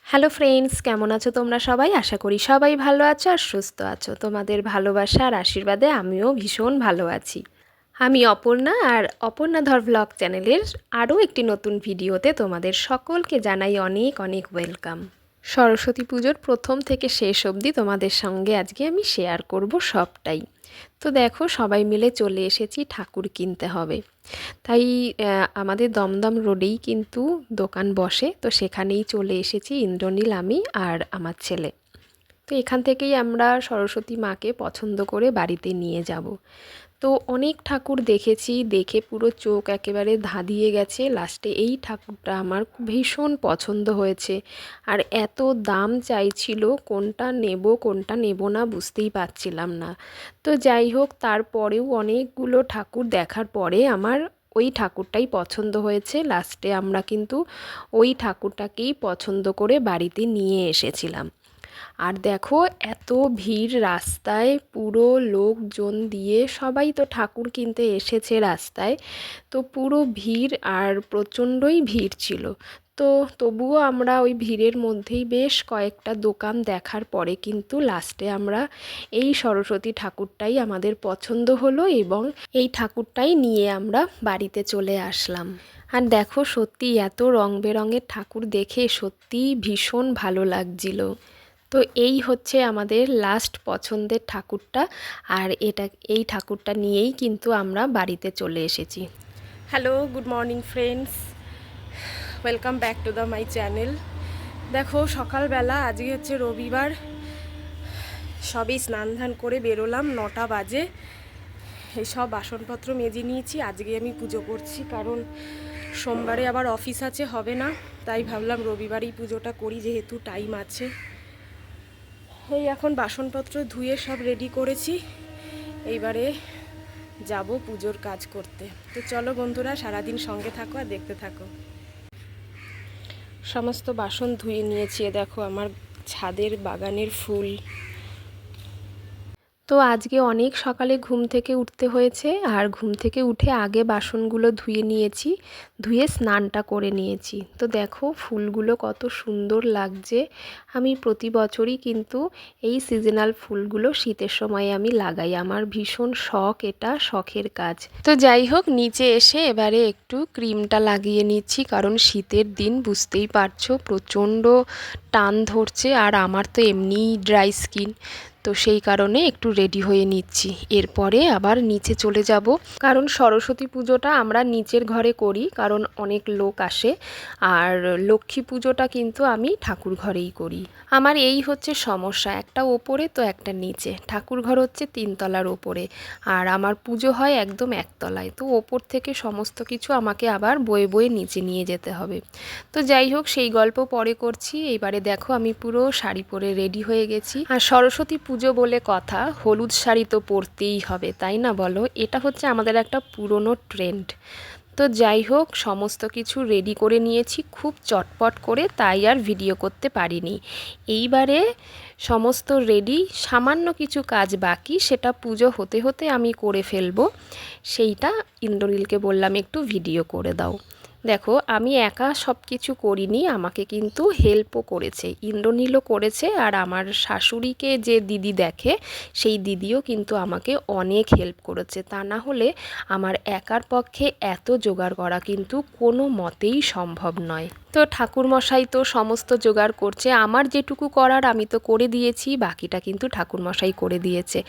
Hello friends, কেমন আছো তোমরা সবাই? আশা করি সবাই ভালো আছো আর সুস্থ আছো। তোমাদের ভালোবাসা আর আশীর্বাদে আমিও ভীষণ ভালো আছি। আমি অপর্ণা, আর অপর্ণা ধর ব্লগ চ্যানেলের আরও একটি নতুন ভিডিওতে তোমাদের সকলকে জানাই অনেক অনেক ওয়েলকাম। সরস্বতী পুজোর প্রথম থেকে শেষ অবধি তোমাদের সঙ্গে আজকে আমি শেয়ার করব সবটাই। তো দেখো, সবাই মিলে চলে এসেছি, ঠাকুর কিনতে হবে। তাই আমাদের দমদম রোডেই কিন্তু দোকান বসে, তো সেখানেই চলে এসেছি ইন্দ্রনীল, আমি আর আমার ছেলে। তো এখান থেকেই আমরা সরস্বতী মাকে পছন্দ করে বাড়িতে নিয়ে যাব। তো অনেক ঠাকুর দেখেছি, দেখে পুরো চোখ একেবারে ধাঁধিয়ে গেছে। লাস্টে এই ঠাকুরটা আমার ভীষণ পছন্দ হয়েছে। আর এত দাম চাইছিল, কোনটা নেব কোনটা নেব না বুঝতেই পারছিলাম না। তো যাই হোক, তারপরেও অনেকগুলো ঠাকুর দেখার পরে আমার ওই ঠাকুরটাই পছন্দ হয়েছে। লাস্টে আমরা কিন্তু ওই ঠাকুরটাকেই পছন্দ করে বাড়িতে নিয়ে এসেছিলাম। আর দেখো, এত ভিড় রাস্তায়, পুরো লোকজন দিয়ে সবাই তো ঠাকুর কিনতে এসেছে রাস্তায়। তো পুরো ভিড়, আর প্রচণ্ডই ভিড় ছিল। তো তবুও আমরা ওই ভিড়ের মধ্যেই বেশ কয়েকটা দোকান দেখার পরে কিন্তু লাস্টে আমরা এই সরস্বতী ঠাকুরটাই আমাদের পছন্দ হলো, এবং এই ঠাকুরটাই নিয়ে আমরা বাড়িতে চলে আসলাম। আর দেখো, সত্যি এত রং বেরঙের ঠাকুর দেখে সত্যি ভীষণ ভালো লাগছিল। তো এই হচ্ছে আমাদের লাস্ট পছন্দের ঠাকুরটা, আর এই ঠাকুরটা নিয়েই কিন্তু আমরা বাড়িতে চলে এসেছি। Hello, good morning friends, welcome back to the my channel. দেখো, সকালবেলা আজকে হচ্ছে রবিবার, সবই স্নান ধান করে বেরোলাম, 9টা বাজে। এইসব বাসনপত্র মেজে নিয়েছি। আজকে আমি পুজো করছি, কারণ সোমবারে আবার অফিস আছে, হবে না। তাই ভাবলাম রবিবারেই পুজোটা করি, যেহেতু টাইম আছে। এই এখন বাসনপত্র ধুয়ে সব রেডি করেছি, এইবারে যাব পুজোর কাজ করতে। তো চলো বন্ধুরা, সারাদিন সঙ্গে থাকো আর দেখতে থাকো। সমস্ত বাসন ধুয়ে নিয়েছি। দেখো, আমার ছাদের বাগানের ফুল। তো আজকে অনেক সকালে ঘুম থেকে উঠতে হয়েছে, আর ঘুম থেকে উঠে আগে বাসনগুলো ধুয়ে নিয়েছি, ধুয়ে স্নানটা করে নিয়েছি। তো দেখো, ফুলগুলো কত সুন্দর লাগছে। আমি প্রতি বছরই কিন্তু এই সিজনাল ফুলগুলো শীতের সময় আমি লাগাই, আমার ভীষণ শখ, এটা শখের কাজ। তো যাই হোক, নিচে এসে এবারে একটু ক্রিমটা লাগিয়ে নিচ্ছি, কারণ শীতের দিন বুঝতেই পারছো প্রচণ্ড টান ধরছে, আর আমার তো এমনিই ড্রাই স্কিন। তো সেই কারণে একটু রেডি হয়ে নিচ্ছি, এরপরে আবার নিচে চলে যাব। কারণ সরস্বতী পুজোটা আমরা নিচের ঘরে করি, কারণ অনেক লোক আসে। আর লক্ষ্মী পুজোটা কিন্তু আমি ঠাকুর ঘরেই করি। আমার এই হচ্ছে সমস্যা, একটা ওপরে তো একটা নিচে। ঠাকুর ঘর হচ্ছে 3তলার ওপরে, আর আমার পুজো হয় একদম একতলায়। তো ওপর থেকে সমস্ত কিছু আমাকে আবার বয়ে বয়ে নিচে নিয়ে যেতে হবে। তো যাই হোক, সেই গল্প পরে করছি। এইবারে দেখো, আমি পুরো শাড়ি পরে রেডি হয়ে গেছি। আর সরস্বতী পুজো বলে কথা, হলুদ শাড়ি তো পরতেই হবে, তাই না বলো? এটা হচ্ছে আমাদের একটা পুরনো ট্রেন্ড। তো যাই হোক, সমস্ত কিছু রেডি করে নিয়েছি খুব চটপট করে, তাই আর ভিডিও করতে পারিনি। এইবারে সমস্ত রেডি, সামান্য কিছু কাজ বাকি, সেটা পুজো হতে হতে আমি করে ফেলবো। সেইটা ইন্দ্রনীলকে বললাম একটু ভিডিও করে দাও। দেখো, আমি একা সব কিছু করিনি, আমাকে কিন্তু হেল্পও করেছে, ইন্দ্রনীলও করেছে। আর আমার শাশুড়িকে যে দিদি দেখে, সেই দিদিও কিন্তু আমাকে অনেক হেল্প করেছে। তা না হলে আমার একার পক্ষে এত জোগাড় করা কিন্তু কোনো মতেই সম্ভব নয়। তো ঠাকুরমশাই তো সমস্ত জোগাড় করছে, আমার যেটুকু করার আমি তো করে দিয়েছি, বাকিটা কিন্তু ঠাকুরমশাই করে দিয়েছে।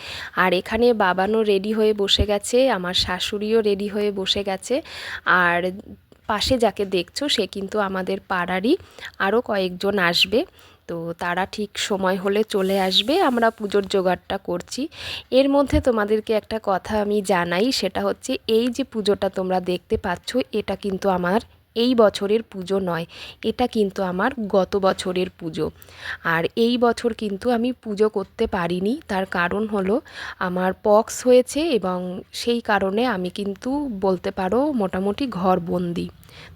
আর এখানে বাবানও রেডি হয়ে বসে গেছে, আমার শাশুড়িও রেডি হয়ে বসে গেছে। আর পাশে যাকে দেখছো, সে কিন্তু আমাদের পাড়ারই, আরও কয়েকজন আসবে। তো তারা ঠিক সময় হলে চলে আসবে, আমরা পুজোর জোগাড়টা করছি। এর মধ্যে তোমাদেরকে একটা কথা আমি জানাই, সেটা হচ্ছে এই যে পুজোটা তোমরা দেখতে পাচ্ছ, এটা কিন্তু আমার এই বছরের পুজো নয়, এটা কিন্তু আমার গত বছরের পুজো। আর এই বছর কিন্তু আমি পুজো করতে পারিনি, তার কারণ হলো আমার পক্স হয়েছে, এবং সেই কারণে আমি কিন্তু বলতে পারো মোটামুটি ঘরবন্দি।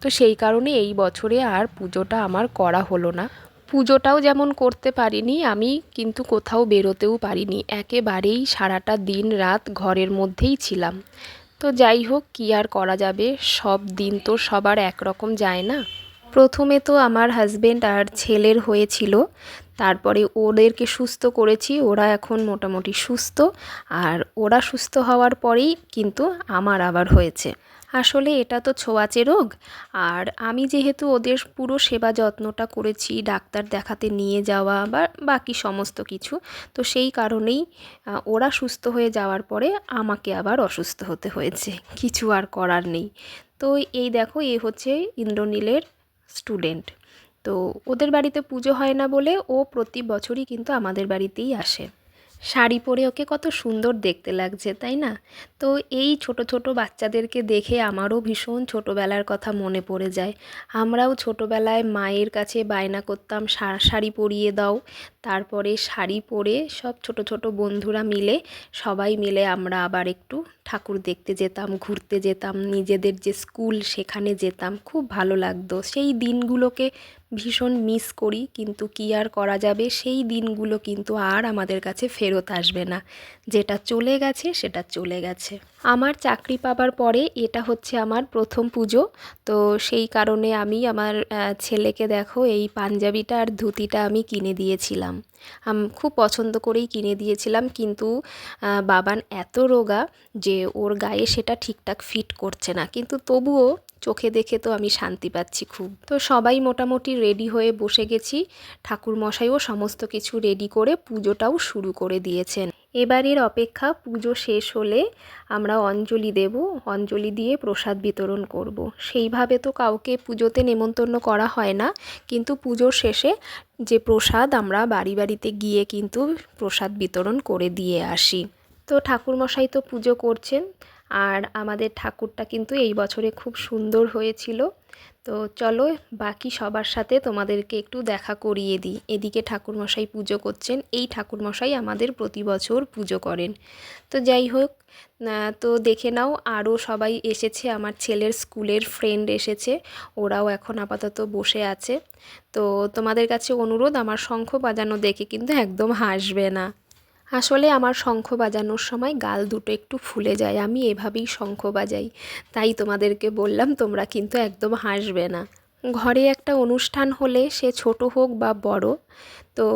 তো সেই কারণে এই বছরে আর পুজোটা আমার করা হলো না। পুজোটাও যেমন করতে পারিনি, আমি কিন্তু কোথাও বেরোতেও পারিনি, একেবারেই সারাটা দিন রাত ঘরের মধ্যেই ছিলাম। তো যাই হোক, কী আর করা যাবে, সব দিন তো সবার একরকম যায় না। প্রথমে তো আমার হাজবেন্ড আর ছেলের হয়েছিল, তারপরে ওদেরকে সুস্থ করেছি, ওরা এখন মোটামুটি সুস্থ। আর ওরা সুস্থ হওয়ার পরেই কিন্তু আমার আবার হয়েছে। আসলে এটা তো ছোঁয়াচে রোগ, আর আমি যেহেতু ওদের পুরো সেবা যত্নটা করেছি, ডাক্তার দেখাতে নিয়ে যাওয়া বা বাকি সমস্ত কিছু, তো সেই কারণেই ওরা সুস্থ হয়ে যাওয়ার পরে আমাকে আবার অসুস্থ হতে হয়েছে, কিছু আর করার নেই। তো এই দেখো, এ হচ্ছে ইন্দ্রনীলের স্টুডেন্ট। তো ওদের বাড়িতে পুজো হয় না বলে ও প্রতি বছরই কিন্তু আমাদের বাড়িতেই আসে। শাড়ি পরে ওকে কত সুন্দর দেখতে লাগছে, তাই না? তো এই ছোট ছোট বাচ্চাদেরকে দেখে আমারও ভীষণ ছোটোবেলার কথা মনে পড়ে যায়। আমরাও ছোটোবেলায় মায়ের কাছে বায়না করতাম, শাড়ি পরিয়ে দাও। তারপরে শাড়ি পরে সব ছোট ছোট বন্ধুরা মিলে, সবাই মিলে আমরা আবার একটু ঠাকুর দেখতে যেতাম, ঘুরতে যেতাম, নিজেদের যে স্কুল সেখানে যেতাম, খুব ভালো লাগতো। সেই দিনগুলোকে ভীষণ মিস করি, কিন্তু কী আর করা যাবে, সেই দিনগুলো কিন্তু আর আমাদের কাছে ফেরত আসবে না। যেটা চলে গেছে সেটা চলে গেছে। আমার চাকরি পাবার পরে এটা হচ্ছে আমার প্রথম পুজো। তো সেই কারণে আমি আমার ছেলেকে দেখো, এই পাঞ্জাবিটা আর ধুতিটা আমি কিনে দিয়েছিলাম। খুব পছন্দ করেই কিনে দিয়েছিলাম, কিন্তু বাবান এত রোগা যে ওর গায়ে সেটা ঠিকঠাক ফিট করছে না, কিন্তু তবুও চোখে দেখে তো আমি শান্তি পাচ্ছি খুব। তো সবাই মোটামুটি রেডি হয়ে বসে গেছি, ঠাকুরমশাইও সমস্ত কিছু রেডি করে পুজোটাও শুরু করে দিয়েছেন। এবারের অপেক্ষা পুজো শেষ হলে আমরা অঞ্জলি দেব, অঞ্জলি দিয়ে প্রসাদ বিতরণ করব। সেইভাবে তো কাউকে পুজোতে নেমন্তন্ন করা হয় না, কিন্তু পুজোর শেষে যে প্রসাদ, আমরা বাড়ি বাড়িতে গিয়ে কিন্তু প্রসাদ বিতরণ করে দিয়ে আসি। তো ঠাকুরমশাই তো পুজো করছেন, আর আমাদের ঠাকুরটা কিন্তু এই বছরে খুব সুন্দর হয়েছিল। তো চলো বাকি সবার সাথে তোমাদেরকে একটু দেখা করিয়ে দিই। এদিকে ঠাকুরমশাই পুজো করছেন, এই ঠাকুরমশাই আমাদের প্রতি বছর পুজো করেন। তো যাই হোক, তো দেখে নাও আরও সবাই এসেছে, আমার ছেলের স্কুলের ফ্রেন্ড এসেছে, ওরাও এখন আপাতত বসে আছে। তো তোমাদের কাছে অনুরোধ, আমার শঙ্খ বাজানো দেখে কিন্তু একদম হাসবে না। আসলে আমার শঙ্খ বাজানোর সময় গাল দুটো একটু ফুলে যায়, আমি এভাবেই শঙ্খ বাজাই, তাই তোমাদেরকে বললাম, তোমরা কিন্তু একদম হাসবে না। ঘরে একটা অনুষ্ঠান হলে সে ছোট হোক বা বড়, তো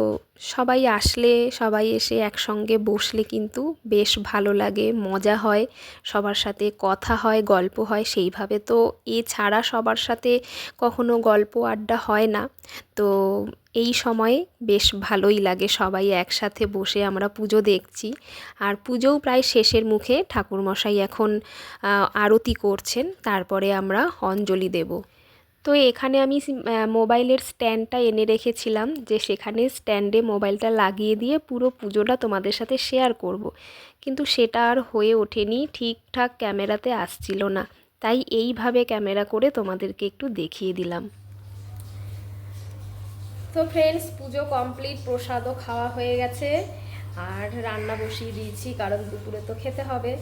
সবাই আসলে, সবাই এসে একসঙ্গে বসলে কিন্তু বেশ ভালো লাগে, মজা হয়, সবার সাথে কথা হয়, গল্প হয়। সেইভাবে তো এছাড়া সবার সাথে কখনো গল্প আড্ডা হয় না। তো এই সময়ে বেশ ভালোই লাগে, সবাই একসাথে বসে আমরা পুজো দেখছি। আর পুজোও প্রায় শেষের মুখে, ঠাকুরমশাই এখন আরতি করছেন, তারপরে আমরা অঞ্জলি দেব। তো এখানে আমি মোবাইলের স্ট্যান্ডটা এনে রেখেছিলাম, যে সেখানে স্ট্যান্ডে মোবাইলটা লাগিয়ে দিয়ে পুরো পুজোটা তোমাদের সাথে শেয়ার করব। কিন্তু সেটা আর হয়ে ওঠেনি, ঠিকঠাক ক্যামেরাতে আসছিল না, তাই এইভাবে ক্যামেরা করে তোমাদেরকে একটু দেখিয়ে দিলাম। তো ফ্রেন্ডস, পুজো কমপ্লিট, প্রসাদও খাওয়া হয়ে গেছে, আর রান্না বসিয়ে দিয়েছি, কারণ দুপুরে তো খেতে হবে।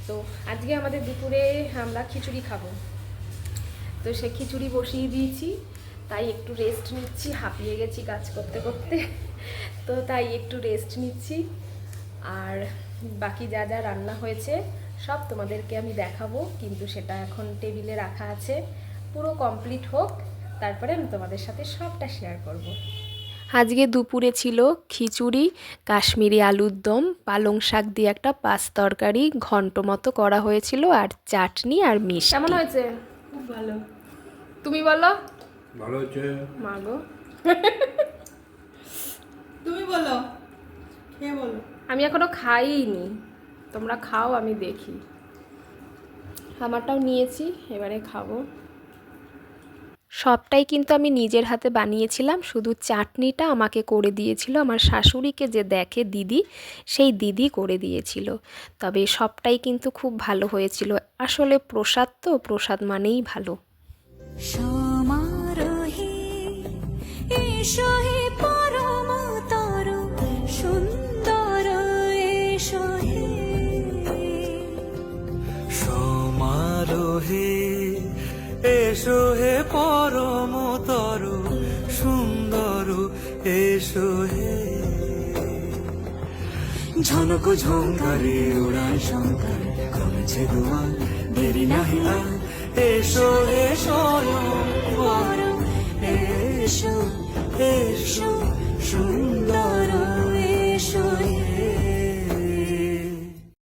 তো আজকে আমাদের দুপুরে আমরা খিচুড়ি খাবো, তো সে খিচুড়ি বসিয়ে দিয়েছি, তাই একটু রেস্ট নিচ্ছি, হাঁপিয়ে গেছি কাজ করতে করতে, তো তাই একটু রেস্ট নিচ্ছি। আর বাকি যা যা রান্না হয়েছে সব তোমাদেরকে আমি দেখাবো, কিন্তু সেটা এখন টেবিলে রাখা আছে, পুরো কমপ্লিট হোক, তারপরে আমি তোমাদের সাথে সবটা শেয়ার করব। আজকে দুপুরে ছিল খিচুড়ি, কাশ্মীরি আলুর দম, পালং শাক দিয়ে একটা পাঁচ তরকারি ঘন্ট মতো করা হয়েছিল, আর চাটনি আর মিষ্টি। কেমন হয়েছে? খুব ভালো। তুমি বলো। ভালো হচ্ছে। মাগো তুমি বলো, খেয়ে বলো। আমি এখনো খাইনি, তোমরা খাও, আমি দেখি। আমারটাও নিয়েছি, এবারে খাবো। সবটাই কিন্তু আমি নিজের হাতে বানিয়েছিলাম, শুধু চাটনিটা আমাকে করে দিয়েছিল আমার শাশুড়িকে যে দেখে দিদি, সেই দিদি করে দিয়েছিল। তবে সবটাই কিন্তু খুব ভালো হয়েছিল। আসলে প্রসাদ তো, প্রসাদ মানেই ভালো। সমারোহে এসো হে পরমতর সুন্দর এসো হে, সমারোহে এসো হে পরমতর সুন্দর এসো হে, ঝনক ঝঙ্কারে ওড়ায় শঙ্কর করেছে দুয়ার, দেরি নাহি আর এসো এসো বড় এসো এসো